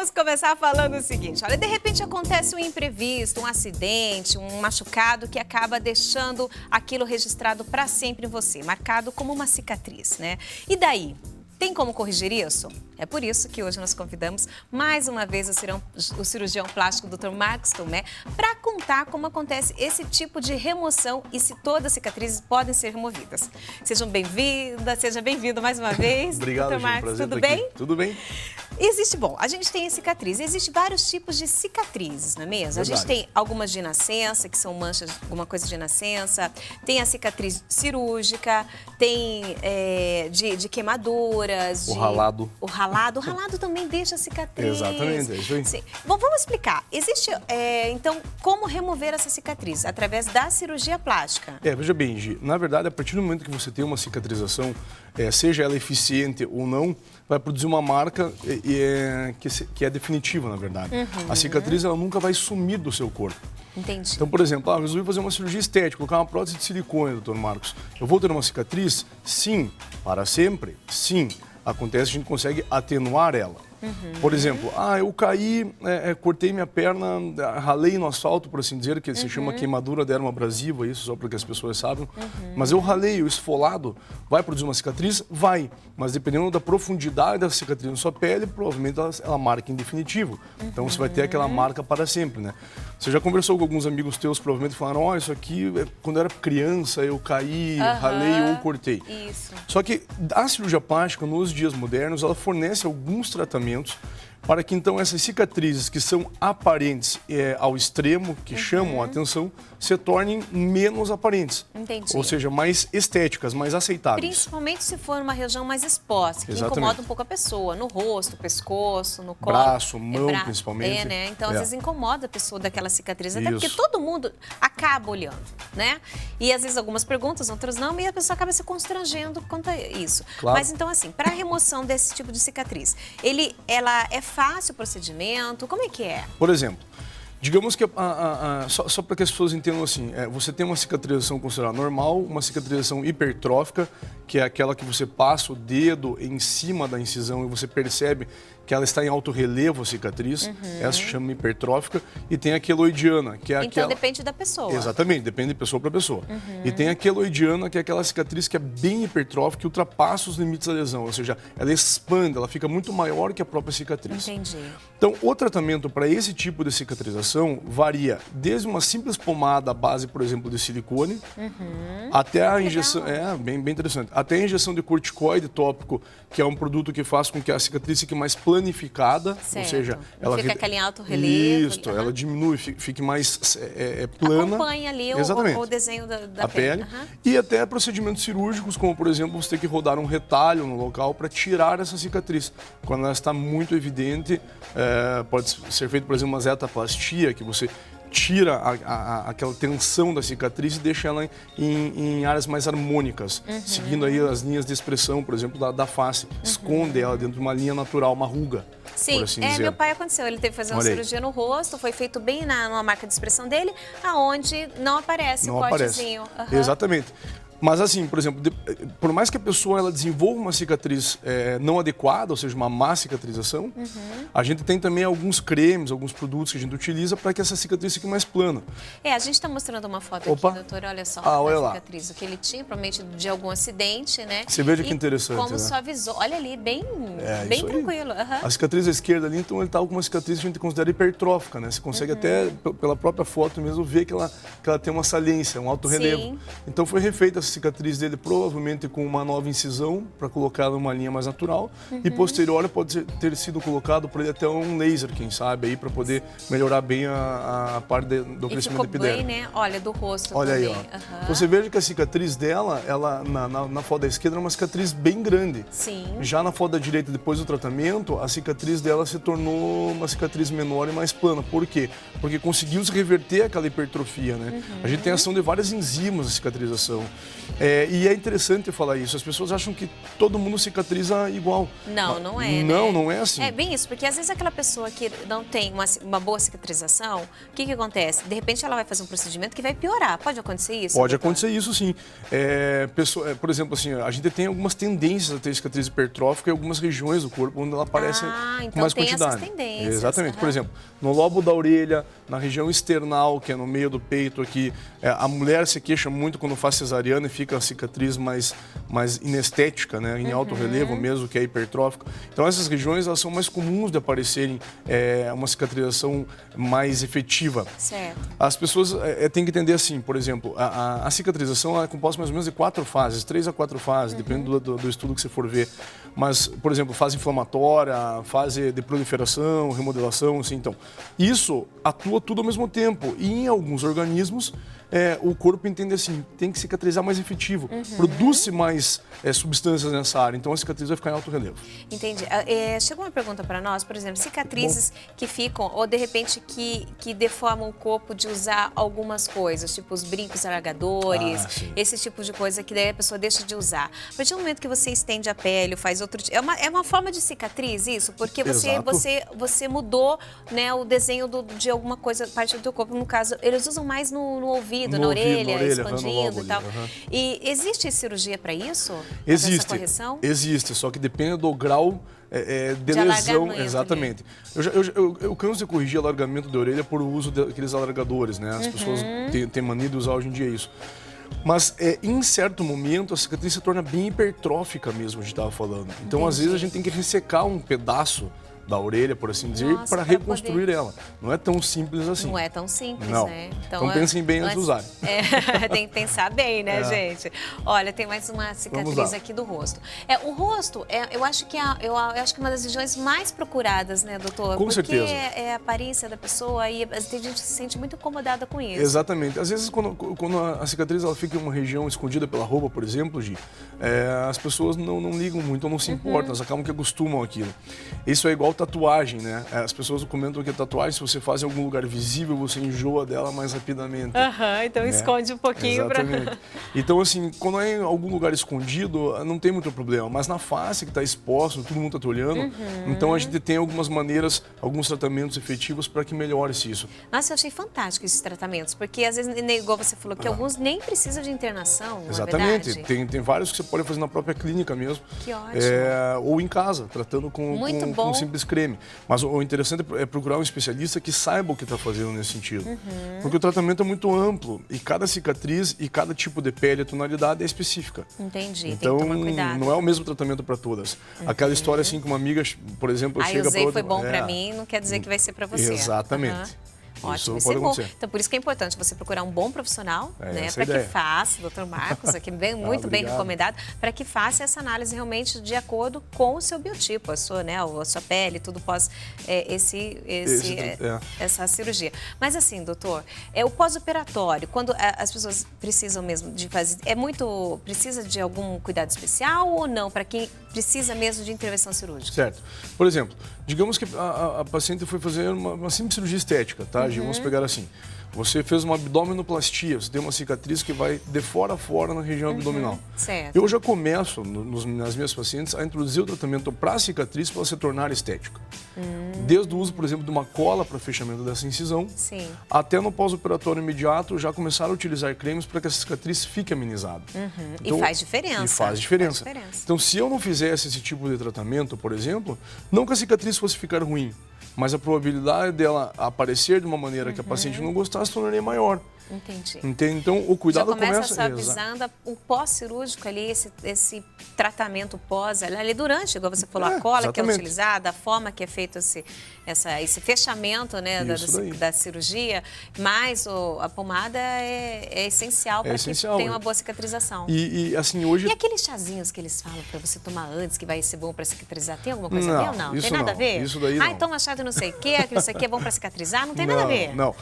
Vamos começar falando o seguinte, olha, de repente acontece um imprevisto, um acidente, um machucado que acaba deixando aquilo registrado para sempre em você, marcado como uma cicatriz, né? E daí? Tem como corrigir isso? É por isso que hoje nós convidamos mais uma vez o cirurgião plástico Dr. Marcos Tomé para contar como acontece esse tipo de remoção e se todas as cicatrizes podem ser removidas. Seja bem-vindo mais uma vez. Obrigado, Dr. Marcos, prazer tudo estar aqui. bem? Tudo bem. A gente tem a cicatriz, existem vários tipos de cicatrizes, não é mesmo? Verdade. A gente tem algumas de nascença, que são manchas, alguma coisa de nascença, tem a cicatriz cirúrgica, tem de queimaduras. O ralado. O ralado também deixa cicatriz. Exatamente, é isso aí. Sim. Bom, vamos explicar. Existe, então, como remover essa cicatriz? Através da cirurgia plástica. Veja bem, Gi, na verdade, a partir do momento que você tem uma cicatrização, seja ela eficiente ou não, vai produzir uma marca que é definitiva, na verdade. A cicatriz, ela nunca vai sumir do seu corpo. Entendi. Então, por exemplo, eu resolvi fazer uma cirurgia estética, colocar uma prótese de silicone, doutor Marcos. Eu vou ter uma cicatriz? Sim. Para sempre? Sim. Acontece que a gente consegue atenuar ela. Por exemplo, eu caí, cortei minha perna, ralei no asfalto, por assim dizer, que se chama queimadura derma abrasiva, isso só para que as pessoas saibam. Mas eu ralei, o esfolado, vai produzir uma cicatriz? Vai. Mas dependendo da profundidade da cicatriz na sua pele, provavelmente ela marca em definitivo. Então você vai ter aquela marca para sempre, né? Você já conversou com alguns amigos teus, provavelmente falaram, isso aqui, quando eu era criança, eu caí, ralei ou cortei. Isso. Só que a cirurgia plástica, nos dias modernos, ela fornece alguns tratamentos para que então essas cicatrizes que são aparentes ao extremo, que chamam a atenção, se tornem menos aparentes. Entendi. Ou seja, mais estéticas, mais aceitáveis. Principalmente se for uma região mais exposta, que Exatamente. incomoda um pouco a pessoa, no rosto, pescoço, no colo. Braço, mão, principalmente. né? Então, às vezes incomoda a pessoa daquela cicatriz, até Isso. porque todo mundo acaba olhando, né? E às vezes algumas perguntas, outras não, e a pessoa acaba se constrangendo quanto a isso. Claro. Mas então, assim, para a remoção desse tipo de cicatriz, ela é fácil o procedimento? Como é que é? Por exemplo, digamos que, só para que as pessoas entendam assim, você tem uma cicatrização considerada normal, uma cicatrização hipertrófica, que é aquela que você passa o dedo em cima da incisão e você percebe que ela está em alto relevo, a cicatriz, essa se chama hipertrófica, e tem a queloidiana, que é aquela... Então depende da pessoa. Exatamente, depende de pessoa para pessoa. E tem a queloidiana, que é aquela cicatriz que é bem hipertrófica, que ultrapassa os limites da lesão, ou seja, ela expande, ela fica muito maior que a própria cicatriz. Entendi. Então, o tratamento para esse tipo de cicatrização varia desde uma simples pomada à base, por exemplo, de silicone, até a injeção... bem interessante. Até a injeção de corticoide tópico, que é um produto que faz com que a cicatriz fique mais planificada, Certo. ou seja... Não fica aquele alto relevo. Isso, ela diminui, fique mais plana. Acompanha ali o desenho da pele. E até procedimentos cirúrgicos, como, por exemplo, você ter que rodar um retalho no local para tirar essa cicatriz. Quando ela está muito evidente, pode ser feito, por exemplo, uma zetaplastia, que você tira aquela tensão da cicatriz e deixa ela em áreas mais harmônicas, seguindo aí as linhas de expressão, por exemplo, da face. Esconde ela dentro de uma linha natural, uma ruga. Sim, por assim dizer. Meu pai aconteceu, ele teve que fazer uma cirurgia no rosto, foi feito bem numa marca de expressão dele, aonde não aparece o cortezinho. Exatamente. Mas assim, por exemplo, por mais que a pessoa ela desenvolva uma cicatriz não adequada, ou seja, uma má cicatrização, a gente tem também alguns cremes, alguns produtos que a gente utiliza para que essa cicatriz fique mais plana. A gente está mostrando uma foto aqui, doutor, olha só, olha da cicatriz, o que ele tinha, provavelmente de algum acidente, né? Você veja que interessante, como né? suavizou, olha ali, bem tranquilo. A cicatriz à esquerda ali, então ele está com uma cicatriz que a gente considera hipertrófica, né? Você consegue até, pela própria foto mesmo, ver que ela tem uma saliência, um alto relevo. Então foi refeita essa cicatriz dele provavelmente com uma nova incisão para colocar numa linha mais natural e posterior pode ter sido colocado por ele até um laser, quem sabe, aí para poder melhorar bem a parte do crescimento epiderme. Bem, né? Olha, do rosto olha também. Aí, ó. Você veja que a cicatriz dela, ela na foto da esquerda é uma cicatriz bem grande. Sim. Já na foto da direita, depois do tratamento, a cicatriz dela se tornou uma cicatriz menor e mais plana. Por quê? Porque conseguiu se reverter aquela hipertrofia, né? A gente tem ação de várias enzimas na cicatrização. E é interessante falar isso. As pessoas acham que todo mundo cicatriza igual. Não, não é, Não, né? não é assim. É bem isso, porque às vezes aquela pessoa que não tem uma boa cicatrização, o que acontece? De repente ela vai fazer um procedimento que vai piorar. Pode acontecer isso? Pode doutor? acontecer isso, sim. Por exemplo, assim, a gente tem algumas tendências a ter cicatriz hipertrófica em algumas regiões do corpo onde ela aparece então com mais tem quantidade. essas tendências. Exatamente. Por exemplo, no lobo da orelha, na região external, que é no meio do peito aqui, a mulher se queixa muito quando faz cesariana e fica a cicatriz mais inestética, né, em alto relevo mesmo, que é hipertrófica. Então essas regiões elas são mais comuns de aparecerem uma cicatrização mais efetiva. Certo. As pessoas têm que entender assim, por exemplo, a cicatrização é composta mais ou menos de 4 fases, 3 a 4 fases, dependendo do estudo que você for ver. Mas, por exemplo, fase inflamatória, fase de proliferação, remodelação, assim, então. Isso atua tudo ao mesmo tempo. E em alguns organismos, o corpo entende assim, tem que cicatrizar mais efetivo. Produz-se mais substâncias nessa área, então a cicatriz vai ficar em alto relevo. Entendi. Chegou uma pergunta para nós, por exemplo, cicatrizes que ficam, ou de repente que deformam o corpo de usar algumas coisas, tipo os brincos alargadores, esse tipo de coisa que daí a pessoa deixa de usar. A partir do momento que você estende a pele, faz outro... É uma forma de cicatriz isso? Porque você mudou, né, o desenho de alguma coisa, parte do teu corpo. No caso, eles usam mais no ouvido, na orelha, expandindo e tal. E existe cirurgia para isso? Existe. Essa correção? Existe, só que depende do grau de lesão. Exatamente. Eu canso de corrigir alargamento de orelha por uso daqueles alargadores, né? As pessoas têm mania de usar hoje em dia isso. Mas em certo momento a cicatriz se torna bem hipertrófica mesmo, a gente estava falando. Então, às vezes, a gente tem que ressecar um pedaço da orelha, por assim dizer, para reconstruir ela. Não é tão simples assim. Não é tão simples, não. né? Então pensem bem antes de usar. Tem que pensar bem, né, gente? Olha, tem mais uma cicatriz aqui do rosto. O rosto, eu acho que eu acho que é uma das regiões mais procuradas, né, doutor? Com certeza. Porque é a aparência da pessoa e tem gente que se sente muito incomodada com isso. Exatamente. Às vezes, quando a cicatriz ela fica em uma região escondida pela roupa, por exemplo, Gi, as pessoas não ligam muito, ou não se importam, elas acabam que acostumam aquilo. Isso é igual tatuagem, né? As pessoas comentam que a tatuagem, se você faz em algum lugar visível, você enjoa dela mais rapidamente. Então esconde um pouquinho. Exatamente. Então, assim, quando é em algum lugar escondido, não tem muito problema. Mas na face que está exposto, todo mundo está te olhando, então a gente tem algumas maneiras, alguns tratamentos efetivos para que melhore-se isso. Nossa, eu achei fantástico esses tratamentos, porque às vezes, igual você falou, que alguns nem precisam de internação, exatamente. Não é verdade? Tem vários que você pode fazer na própria clínica mesmo. Que ótimo. Ou em casa, tratando com um simples creme. Mas o interessante é procurar um especialista que saiba o que está fazendo nesse sentido. Porque o tratamento é muito amplo e cada cicatriz e cada tipo de pele, a tonalidade é específica. Entendi, então, tem que tomar cuidado. Não é o mesmo tratamento para todas. Aquela história assim que uma amiga, por exemplo, chega para outra... usei, foi bom para mim, não quer dizer que vai ser para você. Exatamente. Ótimo, isso pode acontecer. Então, por isso que é importante você procurar um bom profissional, né, para que faça, doutor Marcos, aqui muito bem recomendado, para que faça essa análise realmente de acordo com o seu biotipo, a sua pele, tudo pós essa cirurgia. Mas assim, doutor, o pós-operatório, quando as pessoas precisam mesmo de fazer, precisa de algum cuidado especial ou não, para quem precisa mesmo de intervenção cirúrgica? Certo. Por exemplo, digamos que a paciente foi fazer uma simples cirurgia estética, tá? Vamos pegar assim. Você fez uma abdominoplastia, você tem uma cicatriz que vai de fora a fora na região abdominal. Certo. Eu já começo, nas minhas pacientes, a introduzir o tratamento para a cicatriz para ela se tornar estética. Desde o uso, por exemplo, de uma cola para fechamento dessa incisão, até no pós-operatório imediato, já começaram a utilizar cremes para que essa cicatriz fique amenizada. Então, e faz diferença. Faz diferença. Então, se eu não fizesse esse tipo de tratamento, por exemplo, não que a cicatriz fosse ficar ruim, mas a probabilidade dela aparecer de uma maneira que a paciente não gostasse tornaria maior. Entendi. Então, o cuidado já começa avisando o pós-cirúrgico ali, esse tratamento pós, ali durante, igual você falou, a cola que é utilizada, a forma que é feito esse fechamento, né, da cirurgia, mas a pomada é essencial para que tenha uma boa cicatrização. E assim, hoje... E aqueles chazinhos que eles falam para você tomar antes, que vai ser bom para cicatrizar, tem alguma coisa a ver ou não? Tem nada a ver? Isso daí não. Toma chá de não sei o quê, isso aqui é bom para cicatrizar, não tem nada a ver. Não.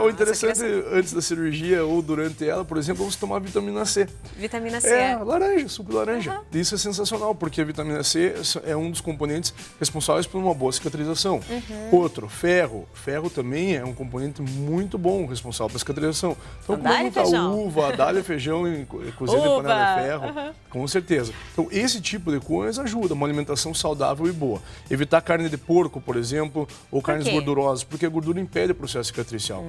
O interessante, antes da cirurgia ou durante ela, por exemplo, vamos tomar vitamina C. Vitamina C. Laranja, suco de laranja. Isso é sensacional, porque a vitamina C é um dos componentes responsáveis por uma boa cicatrização. Outro, ferro. Ferro também é um componente muito bom, responsável pela cicatrização. Então, comer muita uva, dália, feijão e cozido em panela de ferro, com certeza. Então, esse tipo de coisa ajuda, uma alimentação saudável e boa. Evitar carne de porco, por exemplo, ou carnes gordurosas, porque a gordura impede o processo cicatricial.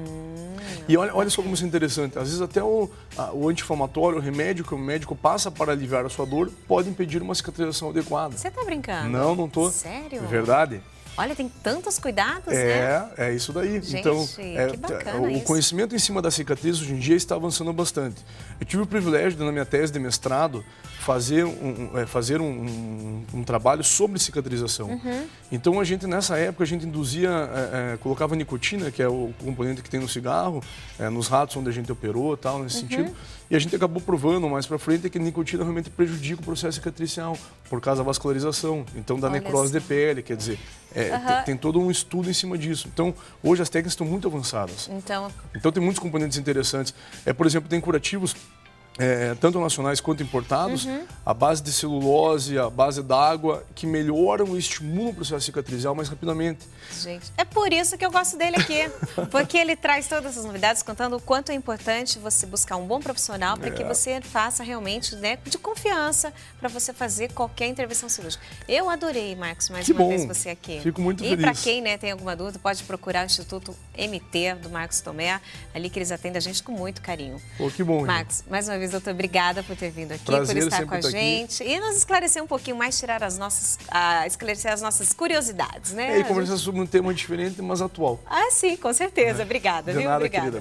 E olha só como isso é interessante. Às vezes até o anti-inflamatório, o remédio que o médico passa para aliviar a sua dor, pode impedir uma cicatrização adequada. Você tá brincando? Não, não tô. Sério? Verdade. Olha, tem tantos cuidados, né? É isso daí. Gente, então, que bacana o conhecimento em cima da cicatriz hoje em dia está avançando bastante. Eu tive o privilégio de, na minha tese de mestrado, fazer um trabalho sobre cicatrização. Então, nessa época, a gente induzia, colocava nicotina, que é o componente que tem no cigarro, nos ratos onde a gente operou, tal, nesse sentido. E a gente acabou provando mais para frente que a nicotina realmente prejudica o processo cicatricial, por causa da vascularização, então da necrose de pele, quer dizer, tem todo um estudo em cima disso. Então, hoje as técnicas estão muito avançadas. Então tem muitos componentes interessantes. Por exemplo, tem curativos tanto nacionais quanto importados, a base de celulose, a base d'água, que melhoram e estimulam o processo cicatrizal mais rapidamente. Gente, é por isso que eu gosto dele aqui, porque ele traz todas essas novidades, contando o quanto é importante você buscar um bom profissional para que você faça realmente, né, de confiança para você fazer qualquer intervenção cirúrgica. Eu adorei, Marcos, mais uma vez você aqui. Fico muito feliz. E para quem tem alguma dúvida, pode procurar o Instituto MT do Marcos Tomé, ali que eles atendem a gente com muito carinho. Pô, que bom. Marcos, mais uma vez, doutor, obrigada por ter vindo aqui, Prazer, por estar com a gente aqui. e nos esclarecer um pouquinho mais, esclarecer as nossas curiosidades, né? E conversar sobre um tema diferente, mas atual. Sim, com certeza. Obrigada, De viu? nada, Obrigada. querida.